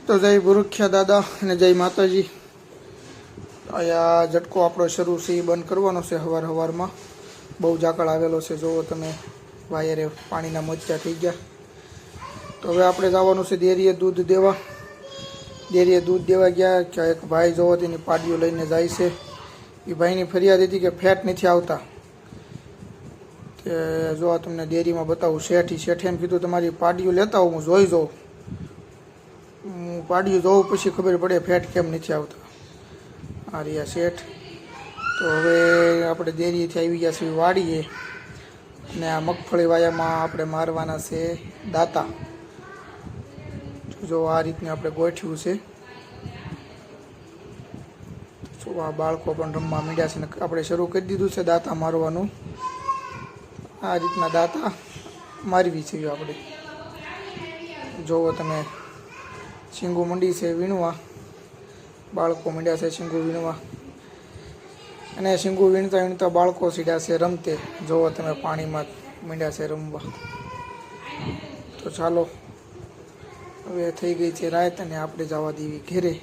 તો જય ભુરુખ્યા દાદા અને જય માતાજી। અહીંયા ઝટકો આપણો શરૂ છે એ બંધ કરવાનો છે। સવારમાં બહુ ઝાકળ આવેલો છે, જુઓ તમે વાયરે પાણીના મોજા થઈ ગયા। તો હવે આપણે જવાનું છે ડેરીએ દૂધ દેવા। ડેરીએ દૂધ દેવા ગયા કે એક ભાઈ જોવો તેની પાડીઓ લઈને જાય છે। એ ભાઈની ફરિયાદ હતી કે ફેટ નથી આવતા। કે જો તમને ડેરીમાં બતાવું, શેઠે એમ કીધું તમારી પાડીઓ લેતા હું જોઈ જાઉં, હું પાડીઓ જોઉં પછી ખબર પડે ફેટ કેમ નથી આવતા। આ રહ્યા શેઠ। તો હવે આપણે ડેરીએથી આવી ગયા છીએ વાડીએ, અને આ મગફળી વાયામાં આપણે મારવાના છે દાંતા। જો આ રીતને આપણે ગોઠવ્યું છે। જો આ બાળકો પણ રમવા માંડ્યા છે ને આપણે શરૂ કરી દીધું છે દાંતા મારવાનું। આ રીતના દાંતા મારવી છે આપણે। જોવો તમે શીંગું મંડી છે વીણવા, બાળકો મંડ્યા છે શીંગું વીણવા, અને શીંગું વીણતા વીણતા બાળકો સીડ્યા છે રમતે। જોવો તમે પાણીમાં મંડ્યા છે રમવા। તો ચાલો હવે થઈ ગઈ છે રાત અને આપણે જવા દેવી ઘેરે।